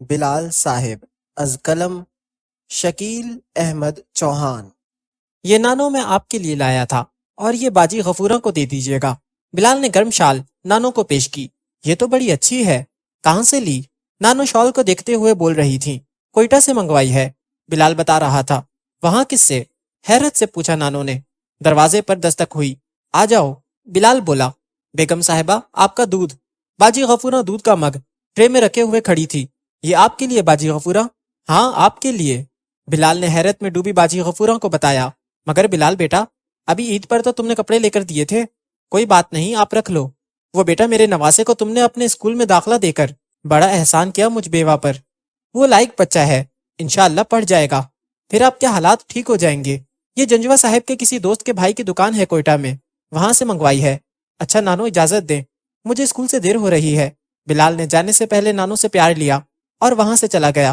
بلال صاحب از قلم شکیل احمد چوہان۔ یہ نانو میں آپ کے لیے لایا تھا اور یہ باجی غفورہ کو دے دیجیے گا۔ بلال نے گرم شال نانو کو پیش کی۔ یہ تو بڑی اچھی ہے، کہاں سے لی؟ نانو شال کو دیکھتے ہوئے بول رہی تھی، کوئٹہ سے منگوائی ہے۔ بلال بتا رہا تھا، وہاں کس سے؟ حیرت سے پوچھا نانو نے۔ دروازے پر دستک ہوئی، آ جاؤ۔ بلال بولا، بیگم صاحبہ آپ کا دودھ۔ باجی غفورہ دودھ کا مگ ٹرے میں رکھے ہوئے کھڑی تھی۔ یہ آپ کے لیے باجی غفورہ؟ ہاں آپ کے لیے۔ بلال نے حیرت میں ڈوبی باجی غفورہ کو بتایا، مگر بلال بیٹا، ابھی عید پر تو تم نے کپڑے لے کر دیے تھے۔ کوئی بات نہیں، آپ رکھ لو۔ وہ بیٹا میرے نواسے کو تم نے اپنے اسکول میں داخلہ دے کر بڑا احسان کیا مجھ بیوہ پر۔ وہ لائق بچہ ہے، انشاءاللہ پڑھ جائے گا، پھر آپ کے حالات ٹھیک ہو جائیں گے۔ یہ جنجوا صاحب کے کسی دوست کے بھائی کی دکان ہے کوئٹہ میں، وہاں سے منگوائی ہے۔ اچھا نانو اجازت دیں، مجھے اسکول سے دیر ہو رہی ہے۔ بلال نے جانے سے پہلے نانو سے پیار لیا اور وہاں سے چلا گیا۔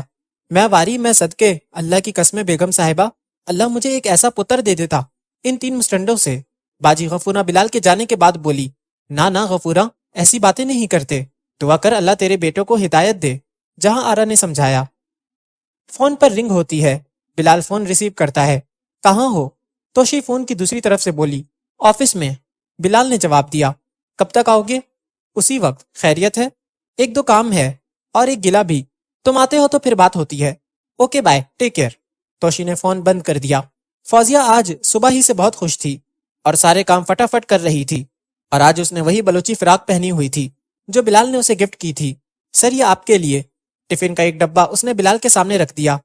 میں واری میں صدقے، اللہ کی قسم بیگم صاحبہ، اللہ مجھے ایک ایسا پتر دے دیتا ان 3 مسٹنڈوں سے۔ باجی غفورہ بلال کے جانے کے بعد بولی، نہ غفورہ، ایسی باتیں نہیں کرتے، دعا کر اللہ تیرے بیٹوں کو ہدایت دے۔ جہاں آرا نے سمجھایا۔ فون پر رنگ ہوتی ہے، بلال فون ریسیو کرتا ہے۔ کہاں ہو؟ توشی فون کی دوسری طرف سے بولی، آفس میں۔ بلال نے جواب دیا، کب تک آؤ گے؟ اسی وقت۔ خیریت ہے؟ ایک دو کام ہے اور ایک گلہ بھی، تم آتے ہو تو پھر بات ہوتی ہے۔ Okay bye, take care. Toshi نے فون بند کر دیا۔ فوزیہ آج صبح ہی سے بہت خوش تھی اور سارے کام فٹافٹ کر رہی تھی، اور آج اس نے وہی بلوچی فراق پہنی ہوئی تھی جو بلال نے اسے گفٹ کی تھی۔ سر یہ آپ کے لیے۔ ٹفن کا ایک ڈبہ اس نے بلال کے سامنے رکھ دیا۔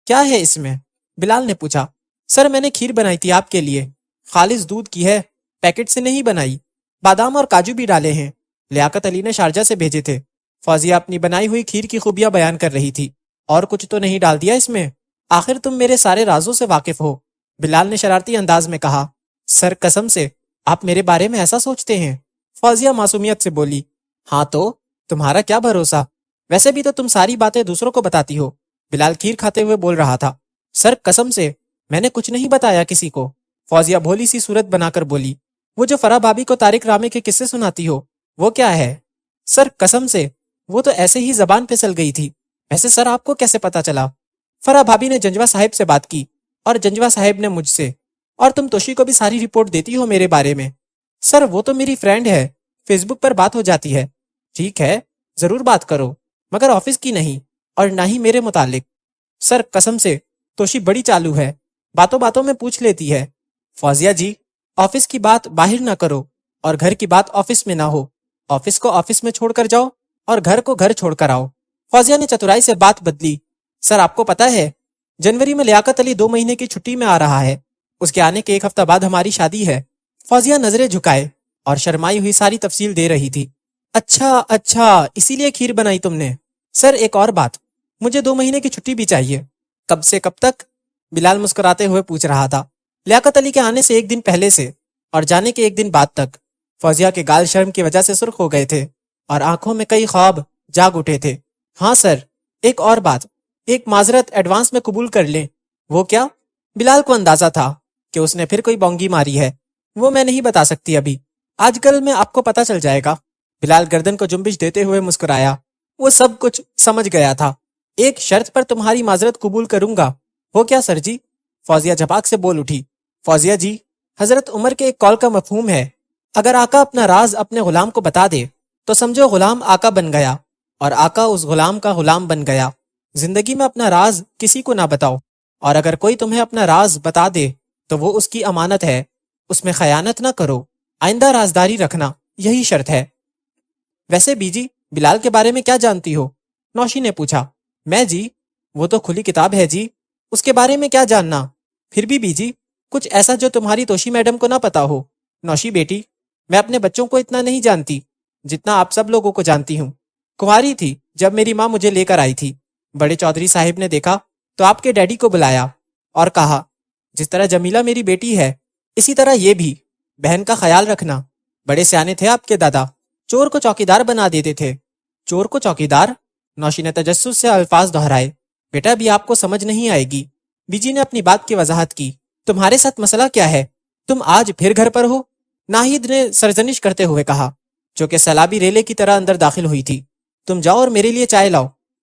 کیا ہے اس میں؟ بلال نے پوچھا۔ سر میں نے کھیر بنائی تھی آپ کے لیے، خالص دودھ کی ہے، پیکٹ سے نہیں بنائی، بادام اور کاجو بھی ڈالے ہیں، لیاقت علی نے شارجہ سے بھیجے تھے۔ فوزیہ اپنی بنائی ہوئی کھیر کی خوبیاں بیان کر رہی تھی۔ اور کچھ تو نہیں ڈال دیا اس میں؟ آخر تم میرے سارے رازوں سے واقف ہو، بلال نے شرارتی انداز میں کہا۔ سر قسم سے آپ میرے بارے میں ایسا سوچتے ہیں؟ فوزیہ معصومیت سے بولی۔ ہاں تو تمہارا کیا بھروسہ، ویسے بھی تو تم ساری باتیں دوسروں کو بتاتی ہو۔ بلال کھیر کھاتے ہوئے بول رہا تھا۔ سر قسم سے میں نے کچھ نہیں بتایا کسی کو۔ فوزیہ بھولی سی صورت بنا کر بولی۔ وہ جو فرح بھابی کو طارق رامے کے قصے سناتی ہو، وہ کیا ہے؟ سر قسم سے وہ تو ایسے ہی زبان پھسل گئی تھی۔ ویسے سر آپ کو کیسے پتا چلا؟ فرح بھابی نے جنجوا صاحب سے بات کی اور جنجوا صاحب نے مجھ سے، اور تم توشی کو بھی ساری رپورٹ دیتی ہو میرے بارے میں۔ سر وہ تو میری فرینڈ ہے، فیس بک پر بات ہو جاتی ہے۔ ٹھیک ہے، ضرور بات کرو، مگر آفس کی نہیں، اور نہ ہی میرے متعلق۔ سر قسم سے توشی بڑی چالو ہے، باتوں باتوں میں پوچھ لیتی ہے۔ فوزیہ جی، آفس کی بات باہر نہ کرو اور گھر کی بات آفس میں نہ ہو۔ آفس کو آفس میں چھوڑ کر جاؤ اور گھر کو گھر چھوڑ کر آؤ۔ فوزیہ نے چترائی سے بات بدلی۔ سر آپ کو پتا ہے جنوری میں لیاقت علی 2 مہینے کی چھٹی میں آ رہا ہے، اس کے آنے کے 1 ہفتہ بعد ہماری شادی ہے۔ فوزیہ نظریں جھکائے اور شرمائی ہوئی ساری تفصیل دے رہی تھی۔ اچھا اسی لیے کھیر بنائی تم نے۔ سر ایک اور بات، مجھے 2 مہینے کی چھٹی بھی چاہیے۔ کب سے کب تک؟ بلال مسکراتے ہوئے پوچھ رہا تھا۔ لیاقت علی کے آنے سے 1 دن پہلے سے اور جانے کے 1 دن بعد تک۔ فوزیہ کے گال شرم کی وجہ سے سرخ ہو گئے تھے اور آنکھوں میں کئی خواب جاگ اٹھے تھے۔ ہاں سر، ایک اور بات، ایک معذرت ایڈوانس میں قبول کر لیں۔ وہ کیا؟ بلال کو اندازہ تھا کہ اس نے پھر کوئی بونگی ماری ہے۔ وہ میں نہیں بتا سکتی ابھی، آج کل میں آپ کو پتا چل جائے گا۔ بلال گردن کو جنبش دیتے ہوئے مسکرایا۔ وہ سب کچھ سمجھ گیا تھا۔ ایک شرط پر تمہاری معذرت قبول کروں گا۔ وہ کیا سر جی؟ فوزیہ جھپاک سے بول اٹھی۔ فوزیہ جی، حضرت عمر کے ایک قول کا مفہوم ہے، اگر آقا اپنا راز اپنے غلام کو بتا دے تو سمجھو غلام آقا بن گیا اور آقا اس غلام کا غلام بن گیا۔ زندگی میں اپنا راز کسی کو نہ بتاؤ، اور اگر کوئی تمہیں اپنا راز بتا دے تو وہ اس کی امانت ہے، اس میں خیانت نہ کرو، آئندہ رازداری رکھنا، یہی شرط ہے۔ ویسے بی جی، بلال کے بارے میں کیا جانتی ہو؟ نوشی نے پوچھا۔ میں جی، وہ تو کھلی کتاب ہے جی، اس کے بارے میں کیا جاننا؟ پھر بھی بی جی، کچھ ایسا جو تمہاری توشی میڈم کو نہ پتا ہو۔ نوشی بیٹی، میں اپنے بچوں کو اتنا نہیں جانتی جتنا آپ سب لوگوں کو جانتی ہوں۔ کنواری تھی جب میری ماں مجھے لے کر آئی تھی، بڑے چودھری صاحب نے دیکھا تو آپ کے ڈیڈی کو بلایا اور کہا، جس طرح جمیلہ میری بیٹی ہے اسی طرح یہ بھی، بہن کا خیال رکھنا۔ بڑے سیانے تھے آپ کے دادا، چور کو چوکیدار بنا دیتے تھے۔ چور کو چوکیدار؟ نوشی نے تجسس سے الفاظ دہرائے۔ بیٹا بھی آپ کو سمجھ نہیں آئے گی۔ بی جی نے اپنی بات کی وضاحت کی۔ تمہارے ساتھ مسئلہ کیا ہے؟ تم آج پھر گھر پر ہو؟ ناہید نے سرزنش کرتے ہوئے کہا، جو کہ سیلابی ریلے کی طرح اندر داخل ہوئی تھی۔ تم جاؤ اور میرے لیے چائے لاؤ۔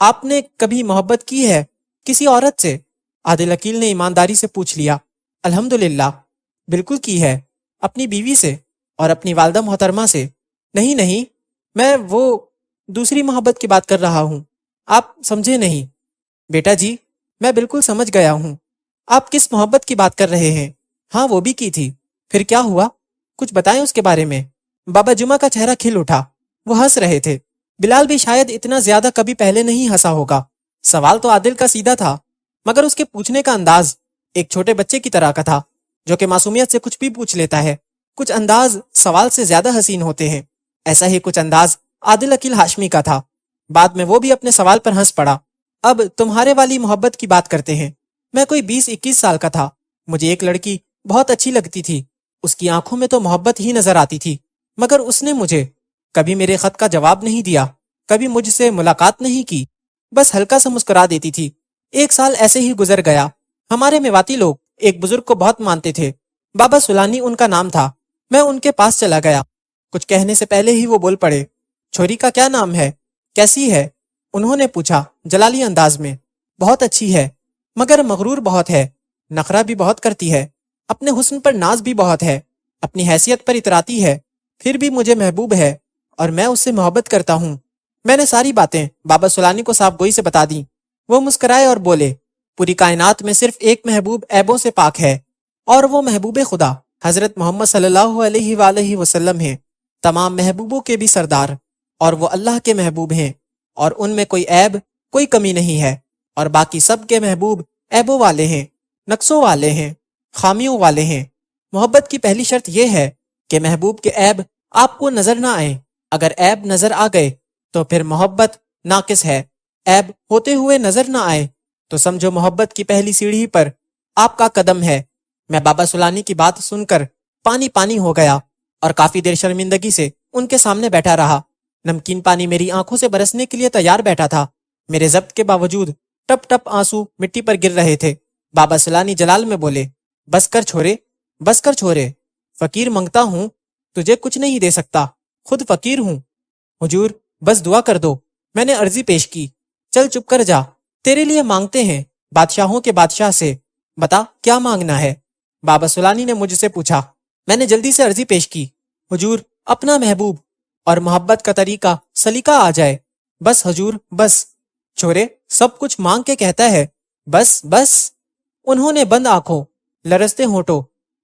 آپ نے کبھی محبت کی ہے کسی عورت سے؟ عادل عقیل نے ایمانداری سے پوچھ لیا۔ الحمدللہ، بالکل کی ہے، اپنی بیوی سے اور اپنی والدہ محترمہ سے۔ نہیں نہیں، میں وہ دوسری محبت کی بات کر رہا ہوں، آپ سمجھے نہیں۔ بیٹا جی، میں بالکل سمجھ گیا ہوں، آپ کس محبت کی بات کر رہے ہیں۔ ہاں، وہ بھی کی تھی۔ پھر کیا ہوا؟ کچھ بتائیں اس کے بارے میں۔ بابا جمعہ کا چہرہ کھل اٹھا، وہ ہنس رہے تھے۔ بلال بھی شاید اتنا زیادہ کبھی پہلے نہیں ہنسا ہوگا۔ سوال تو عادل کا سیدھا تھا، مگر اس کے پوچھنے کا انداز ایک چھوٹے بچے کی طرح کا تھا، جو کہ معصومیت سے کچھ بھی پوچھ لیتا ہے۔ کچھ انداز سوال سے زیادہ حسین ہوتے ہیں، ایسا ہی کچھ انداز عادل عقیل ہاشمی کا تھا۔ بعد میں وہ بھی اپنے سوال پر ہنس پڑا۔ اب تمہارے والی محبت کی بات کرتے ہیں۔ میں کوئی 20-21 سال کا تھا، مجھے ایک لڑکی بہت اچھی لگتی تھی، اس کی آنکھوں میں تو محبت ہی نظر آتی تھی، مگر اس نے مجھے کبھی میرے خط کا جواب نہیں دیا، کبھی مجھ سے ملاقات نہیں کی، بس ہلکا سا مسکرا دیتی تھی۔ 1 سال ایسے ہی گزر گیا۔ ہمارے میواتی لوگ ایک بزرگ کو بہت مانتے تھے، بابا سولانی ان کا نام تھا۔ میں ان کے پاس چلا گیا، کچھ کہنے سے پہلے ہی وہ بول پڑے۔ چھوری کا کیا نام ہے؟ کیسی ہے؟ انہوں نے پوچھا جلالی انداز میں۔ بہت اچھی ہے، مگر مغرور بہت ہے، نخرہ بھی بہت کرتی ہے، اپنے حسن پر ناز بھی بہت ہے، اپنی حیثیت پر اتراتی ہے، پھر بھی مجھے محبوب ہے اور میں اس سے محبت کرتا ہوں۔ میں نے ساری باتیں بابا سولانی کو صاف گوئی سے بتا دیں۔ وہ مسکرائے اور بولے، پوری کائنات میں صرف ایک محبوب عیبوں سے پاک ہے، اور وہ محبوب خدا حضرت محمد صلی اللہ علیہ وآلہ وسلم ہیں، تمام محبوبوں کے بھی سردار، اور وہ اللہ کے محبوب ہیں، اور ان میں کوئی عیب، کوئی کمی نہیں ہے، اور باقی سب کے محبوب عیبوں والے ہیں، نقصوں والے ہیں، خامیوں والے ہیں۔ محبت کی پہلی شرط یہ ہے کہ محبوب کے عیب آپ کو نظر نہ آئیں۔ اگر عیب نظر آ گئے تو پھر محبت ناقص ہے۔ عیب ہوتے ہوئے نظر نہ آئے تو سمجھو محبت کی پہلی سیڑھی پر آپ کا قدم ہے۔ میں بابا سولانی کی بات سن کر پانی پانی ہو گیا اور کافی دیر شرمندگی سے ان کے سامنے بیٹھا رہا۔ نمکین پانی میری آنکھوں سے برسنے کے لیے تیار بیٹھا تھا، میرے ضبط کے باوجود ٹپ ٹپ آنسو مٹی پر گر رہے تھے۔ بابا سولانی جلال میں بولے، بس کر چھورے، بس کر چھورے، فقیر منگتا ہوں، تجھے کچھ نہیں دے سکتا، خود فقیر ہوں۔ حضور، بس دعا کر دو۔ میں نے عرضی پیش کی، چل چپ کر جا، تیرے لیے مانگتے ہیں بادشاہوں کے بادشاہ سے، بتا کیا مانگنا ہے۔ بابا سولانی نے مجھ سے پوچھا۔ میں نے جلدی سے عرضی پیش کی، حضور اپنا محبوب اور محبت کا طریقہ سلیقہ آ جائے، بس حضور بس۔ چھورے سب کچھ مانگ کے کہتا ہے، بس بس۔ انہوں نے بند آنکھوں، لرزتے ہونٹوں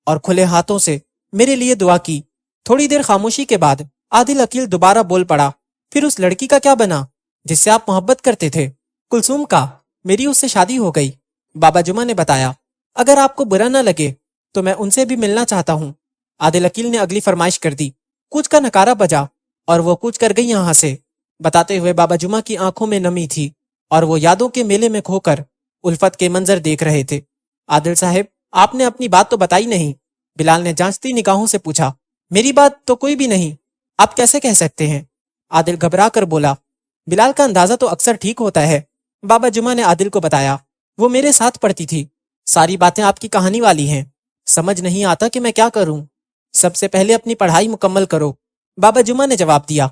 اور کھلے ہاتھوں سے میرے لیے دعا کی۔ تھوڑی دیر خاموشی کے بعد عادل عقیل دوبارہ بول پڑا، پھر اس لڑکی کا کیا بنا جس سے آپ محبت کرتے تھے؟ کلثوم کا، میری اس سے شادی ہو گئی، بابا جمعہ نے بتایا۔ اگر آپ کو برا نہ لگے تو میں ان سے بھی ملنا چاہتا ہوں۔ عادل عقیل نے اگلی فرمائش کر دی۔ کوچ کا نکارہ بجا اور وہ کوچ کر گئی یہاں سے۔ بتاتے ہوئے بابا جمعہ کی آنکھوں میں نمی تھی اور وہ یادوں کے میلے میں کھو کر الفت کے منظر دیکھ رہے تھے۔ عادل صاحب، آپ نے اپنی بات تو بتائی نہیں، بلال نے جانچتی نگاہوں سے پوچھا۔ میری بات تو کوئی بھی نہیں، آپ کیسے کہہ سکتے ہیں؟ عادل گھبرا کر بولا۔ بلال کا اندازہ تو اکثر ٹھیک ہوتا ہے، بابا جمعہ نے عادل کو بتایا۔ وہ میرے ساتھ پڑھتی تھی، ساری باتیں آپ کی کہانی والی ہیں، سمجھ نہیں آتا کہ میں کیا کروں۔ سب سے پہلے اپنی پڑھائی مکمل کرو، بابا جمعہ نے جواب دیا۔